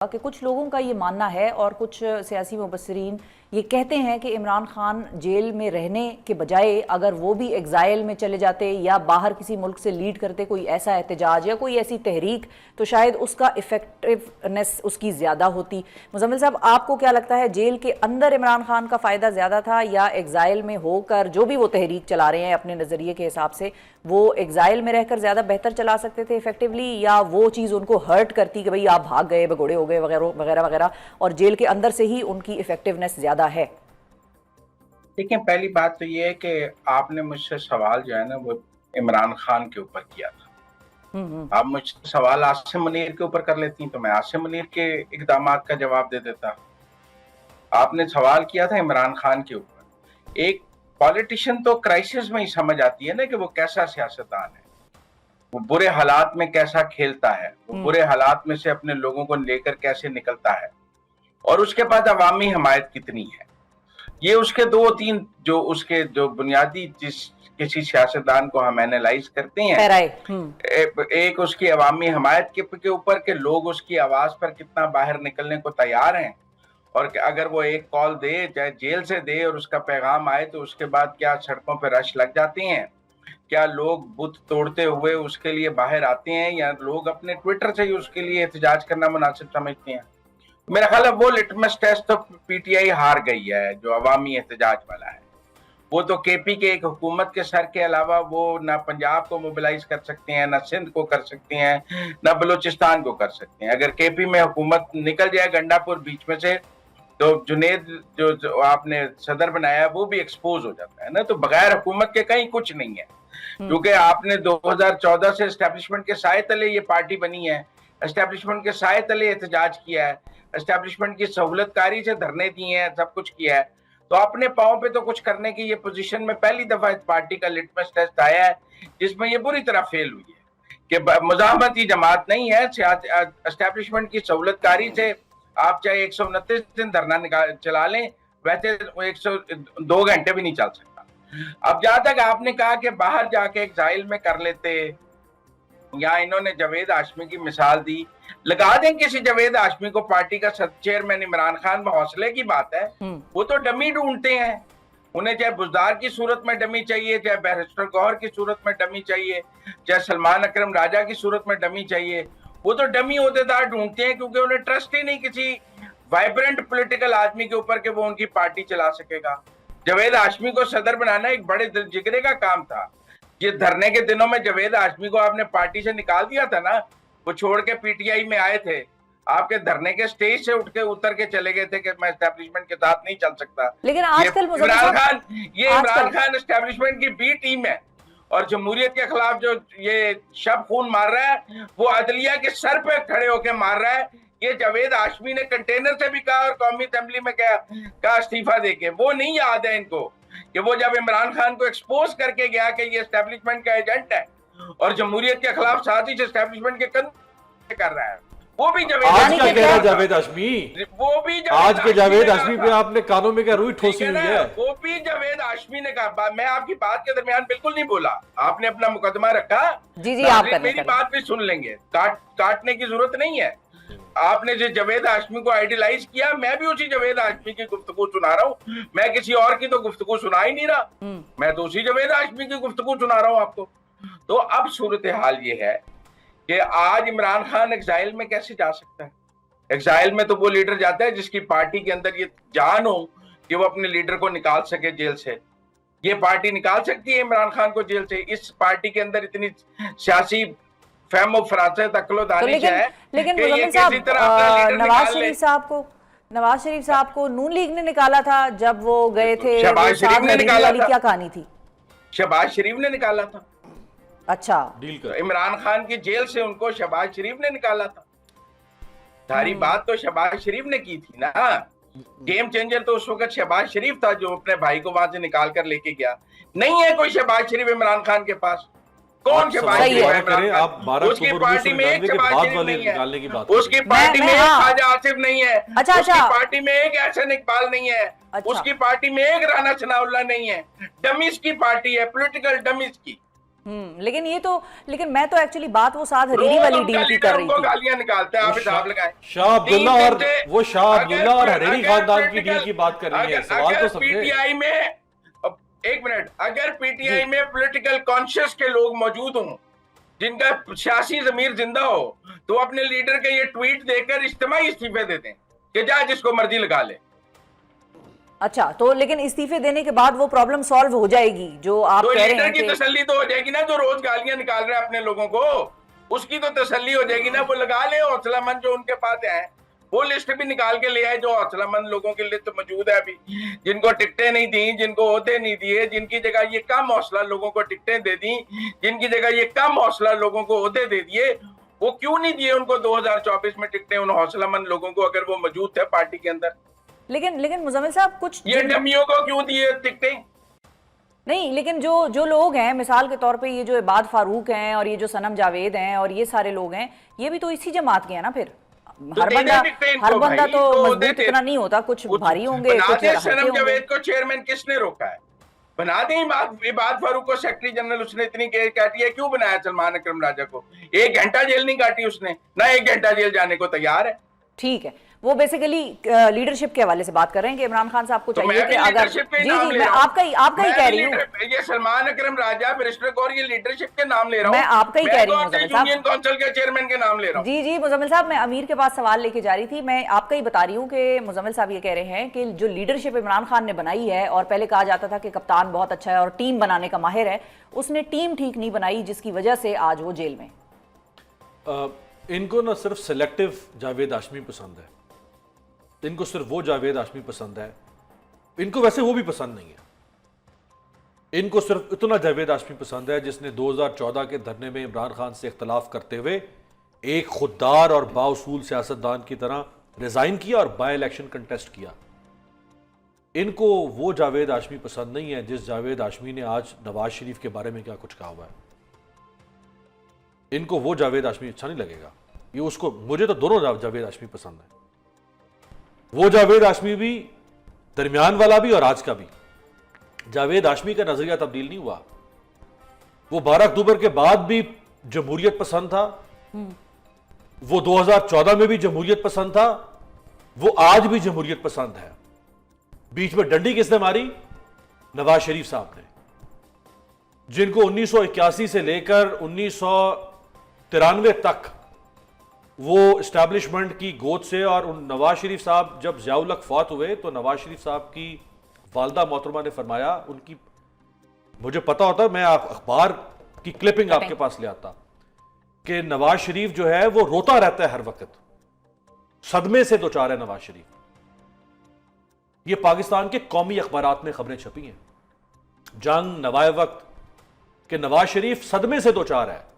कि कुछ लोगों का ये मानना है और कुछ सियासी मुबस्सिरीन ये कहते हैं कि इमरान खान जेल में रहने के बजाय अगर वो भी एग्जाइल में चले जाते या बाहर किसी मुल्क से लीड करते कोई ऐसा एहतजाज या कोई ऐसी तहरीक तो शायद उसका इफेक्टिवनेस उसकी ज़्यादा होती। मुजम्मिल साहब, आपको क्या लगता है, जेल के अंदर इमरान खान का फ़ायदा ज़्यादा था या एग्जाइल में होकर जो भी वो तहरीक चला रहे हैं अपने नज़रिए के हिसाब से वो एग्जाइल में रहकर ज़्यादा बेहतर चला सकते थे इफेक्टिवली, या वो चीज़ उनको हर्ट करती कि भाई आप भाग गए, भगोड़े हो गए वगैरह वगैरह वगैरह, और जेल के अंदर से ही उनकी इफेक्टिवनेस ज़्यादा है? देखिए, पहली बात तो ये है कि आपने मुझसे सवाल जो है ना वो इमरान खान के ऊपर किया था। आप मुझसे सवाल आसिम मुनीर के ऊपर कर लेती तो मैं आसिम मुनीर के इकदामात का जवाब दे देता। आपने सवाल किया था इमरान खान के ऊपर। एक पॉलिटिशियन तो क्राइसिस में ही समझ आती है ना कि वो कैसा सियासतदान है, वो बुरे हालात में कैसा खेलता है, वो बुरे हालात में से अपने लोगों को लेकर कैसे निकलता है और उसके बाद अवामी हमायत कितनी है। ये उसके दो तीन जो बुनियादी जिस किसी सियासतदान को हम एनालाइज करते हैं, एक उसकी अवामी हमायत के ऊपर के लोग उसकी आवाज पर कितना बाहर निकलने को तैयार हैं, और अगर वो एक कॉल दे चाहे जेल से दे और उसका पैगाम आए तो उसके बाद क्या सड़कों पर रश लग जाती हैं, क्या लोग बुत तोड़ते हुए उसके लिए बाहर आते हैं, या लोग अपने ट्विटर से ही उसके लिए एहतजाज करना मुनासिब समझते हैं। मेरा ख्याल है वो लिटमस टेस्ट तो पीटीआई हार गई है जो अवामी एहतजाज वाला है। वो तो केपी के एक हुकूमत के सर के अलावा वो ना पंजाब को मोबिलाइज कर सकते हैं, ना सिंध को कर सकते हैं, ना बलूचिस्तान को कर सकते हैं। अगर केपी में हुकूमत निकल जाए गंडापुर बीच में से तो जुनेद जो आपने सदर बनाया वो भी एक्सपोज हो जाता है ना। तो बगैर हुकूमत के कहीं कुछ नहीं है, क्योंकि आपने 2014 से एस्टेब्लिशमेंट के साए तले ये पार्टी बनी है, एस्टेब्लिशमेंट के साए तले एहतजाज किया है, एस्टेब्लिशमेंट की सहूलतकारी से धरने दिए हैं, सब कुछ किया है। तो अपने पांव पे तो कुछ करने की ये पोजीशन में पहली दफा इस पार्टी का लिटमस टेस्ट आया है जिसमें ये बुरी तरह फेल हुई है कि मुजाहमती जमात नहीं है। एस्टेब्लिशमेंट की सहूलतकारी से आप चाहे 129 दिन धरना चला लें, वैसे 102 घंटे भी नहीं चल सकता। अब जहां तक आपने कहा कि बाहर जाके एग्जाइल में कर लेते, या इन्होंने जावेद हाशमी की मिसाल दी, लगा दें किसी जावेद हाशमी को पार्टी का चेयरमैन इमरान खान, हौसले की बात है। वो तो डमी ढूंढते हैं, उन्हें चाहे बुजदार की सूरत में डमी चाहिए, चाहे बैरिस्टर गौहर की सूरत में डमी चाहिए, चाहे सलमान अकरम राजा की सूरत में डमी चाहिए। वो तो डमी ओहदेदार ढूंढते हैं क्योंकि उन्हें ट्रस्ट ही नहीं किसी वाइब्रेंट पॉलिटिकल आदमी के ऊपर कि वो उनकी पार्टी चला सकेगा। जावेद हाशमी को सदर बनाना एक बड़े दिलजिगरे का काम था। ये धरने के दिनों में जावेद हाशमी को आपने पार्टी से निकाल दिया था ना, वो छोड़ के पीटीआई में आए थे, आपके धरने के स्टेज से उतर के चले गए थे कि मैं एस्टेब्लिशमेंट के साथ नहीं चल सकता। लेकिन आजकल इमरान खान एस्टेब्लिशमेंट की बी टीम है और जमहूरियत के खिलाफ जो ये शब खून मार रहा है वो अदलिया के सर पे खड़े होकर मार रहा है। ये जावेद हाशमी ने कंटेनर से भी कहा और कौमी असेंबली में कहा इस्तीफा देके, वो नहीं याद है इनको कि वो जब इमरान खान को एक्सपोज करके गया कि ये एस्टेब्लिशमेंट का एजेंट है और जमहूरियत के खिलाफ साथ ही एस्टेब्लिशमेंट के कंधे कर रहा है, वो भी जावेद हाशमी, वो भी आज के जावेद हाशमी पे आपने कानों में क्या रुई ठोसी हुई है? वो भी जावेद हाशमी ने कहा। मैं आपकी बात के दरमियान बिल्कुल नहीं बोला, आपने अपना मुकदमा रखा। जी आप मेरी बात भी सुन लेंगे, काटने की जरूरत नहीं है। आपने जो जावेद हाशमी को आइडियलाइज किया, मैं भी उसी जावेद हाशमी की गुफ्तगू सुना रहा हूँ। मैं किसी और की तो गुफ्तगू सुना ही नहीं रहा, मैं तो उसी जावेद हाशमी की गुफ्तगू सुना रहा हूँ आपको। तो अब सूरत हाल ये है कि आज इमरान खान एग्जाइल में कैसे जा सकता है? एग्जाइल में तो वो लीडर जाता है जिसकी पार्टी के अंदर ये जान हो कि वो अपने लीडर को निकाल सके जेल से। ये पार्टी निकाल सकती है इमरान खान को जेल से। इस पार्टी के अंदर इतनी सियासी फहमो फरासत अक्लो दानिश है। लेकिन नवाज शरीफ साहब को नून लीग ने निकाला था जब वो गए थे, शहबाज शरीफ ने निकाला था। क्या कहानी थी? शहबाज शरीफ ने निकाला था। अच्छा, इमरान खान की जेल से उनको शहबाज शरीफ ने निकाला था। सारी बात तो शहबाज शरीफ ने की थी ना। गेम चेंजर तो उस वक्त शहबाज शरीफ था जो अपने भाई को वहां से निकाल कर लेके गया। नहीं है कोई शहबाज शरीफ इमरान खान के पास। कौन शहबाज शरीफ है? उसकी पार्टी में एक शहबाज शरीफ नहीं है, उसकी पार्टी में एक ख्वाजा आसिफ नहीं है, उसकी पार्टी में एक एहसन इकबाल नहीं है, उसकी पार्टी में एक राना सनाउल्लाह नहीं है। डमीज की पार्टी है, पॉलिटिकल डमीज की। लेकिन मैं तो एक्चुअली बात वो साद हरीरी वाली डील की कर रही थी। गालियां निकालते हैं, आप हिसाब लगाएं। शाह अब्दुल्ला और वो शाह अब्दुल्ला और हरेरी खानदान की डील की बात कर रही है, सवाल तो समझे। पीटीआई में, एक मिनट, अगर पीटीआई में पॉलिटिकल कॉन्शियस के लोग मौजूद हों, जिनका सियासी जमीर जिंदा हो, तो अपने लीडर के ये ट्वीट देकर इज्तिमाई इस्तीफे दे दें कि जा जिसको मर्जी लगा ले। अच्छा, तो लेकिन इस्तीफे देने के बाद वो प्रॉब्लम सॉल्व हो जाएगी जो आप तो कह रहे लीडर हैं की कि तसल्ली तो हो जाएगी ना, जो रोज गालियां निकाल रहे हैं अपने लोगों को, उसकी तो तसल्ली हो जाएगी ना। वो लगा ले हौसलामंद जो उनके पास है, वो लिस्ट भी निकाल के ले आए जो हौसलामंद लोगों की लिस्ट मौजूद है अभी, जिनको टिकटें नहीं दी, जिनको ओहदे नहीं दिए, जिनकी जगह ये कम हौसला लोगों को टिकटें दे दी, जिनकी जगह ये कम हौसला लोगों को ओहदे दे दिए, वो क्यों नहीं दिए उनको 2024 में टिकटें उन हौसलामंद लोगों को, अगर वो मौजूद थे पार्टी के अंदर। लेकिन मुजम्मिल साहब कुछ ये डमियों को क्यों दिए टिकटें? नहीं, लेकिन जो लोग हैं, मिसाल के तौर पे ये जो इबाद फारूक हैं और ये जो सनम जावेद हैं और ये सारे लोग हैं, ये भी तो इसी जमात के हैं ना। फिर हर बंदा तो मजबूत इतना नहीं होता, कुछ भारी होंगे, कुछ सनम जावेद को चेयरमैन किसने रोका है? बना दें इबाद फारूक को सेक्रेटरी जनरल। उसने इतनी काटी है, क्यों बनाया सलमान अकरम राजा को? 1 घंटा जेल नहीं काटी उसने, ना 1 घंटा जेल जाने को तैयार है। ठीक है, वो बेसिकली लीडरशिप के हवाले से बात कर रहे हैं कि इमरान खान साहब को चाहिए कि अगर जी मैं आपका ही कह रही हूँ, ये सलमान अकरम राजा, बैरिस्टर कौर, ये लीडरशिप के नाम ले रहा हूँ, मैं आपका ही कह रही हूँ मुजम्मिल साहब, यूनियन काउंसिल के चेयरमैन के नाम ले रहा हूँ। जी मुजम्मिल साहब, मैं अमीर के पास सवाल लेके जा रही थी, मैं आपका ही बता रही हूँ कि मुजम्मिल साहब ये कह रहे हैं कि जो लीडरशिप इमरान खान ने बनाई है, और पहले कहा जाता था कि कप्तान बहुत अच्छा है और टीम बनाने का माहिर है, उसने टीम ठीक नहीं बनाई, जिसकी वजह से आज वो जेल में। इनको ना सिर्फ सिलेक्टिव जावेद हाशमी पसंद है, इनको सिर्फ वो जावेद हाशमी पसंद है, इनको वैसे वो भी पसंद नहीं है। इनको सिर्फ इतना जावेद हाशमी पसंद है जिसने 2014 के धरने में इमरान खान से इख्तलाफ करते हुए एक खुददार और बाउसूल सियासतदान की तरह रिजाइन किया और बाय इलेक्शन कंटेस्ट किया। इनको वो जावेद हाशमी पसंद नहीं है जिस जावेद हाशमी ने आज नवाज शरीफ के बारे में क्या कुछ कहा हुआ है। इनको वो जावेद हाशमी अच्छा नहीं लगेगा, ये उसको, मुझे तो दोनों जावेद हाशमी पसंद है। वो जावेद हाशमी भी, दरमियान वाला भी और आज का भी। जावेद हाशमी का नजरिया तब्दील नहीं हुआ। वो 12 अक्टूबर के बाद भी जमहूरियत पसंद था, वो 2014 में भी जमहूरियत पसंद था, वो आज भी जमहूरियत पसंद है। बीच में डंडी किसने मारी? नवाज शरीफ साहब ने, जिनको 1981 से लेकर 1993 तक वो इस्टेब्लिशमेंट की गोद से, और नवाज शरीफ साहब जब ज़ियाउल हक फौत हुए तो नवाज शरीफ साहब की वालदा मोहतरमा ने फरमाया, उनकी, मुझे पता होता, मैं अखबार की क्लिपिंग आपके पास ले आता, कि नवाज शरीफ जो है वो रोता रहता है हर वक्त, सदमे से दो चार है नवाज शरीफ। ये पाकिस्तान के कौमी अखबारात में खबरें छपी हैं, जंग नवाए वक्त, कि नवाज शरीफ सदमे से दो चार है।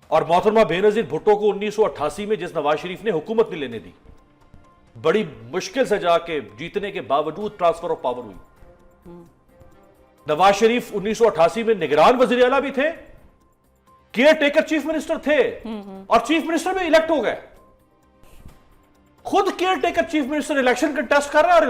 और मोहतरमा बेनजीर भुट्टो को 1988 में जिस नवाज शरीफ ने हुकूमत नहीं लेने दी, बड़ी मुश्किल से जाके जीतने के बावजूद ट्रांसफर ऑफ पावर हुई। नवाज शरीफ 1988 में निगरान वजीर आला भी थे, केयर टेकर चीफ मिनिस्टर थे, और चीफ मिनिस्टर में इलेक्ट हो गए। खुद care taker chief minister election contest कर रहा है और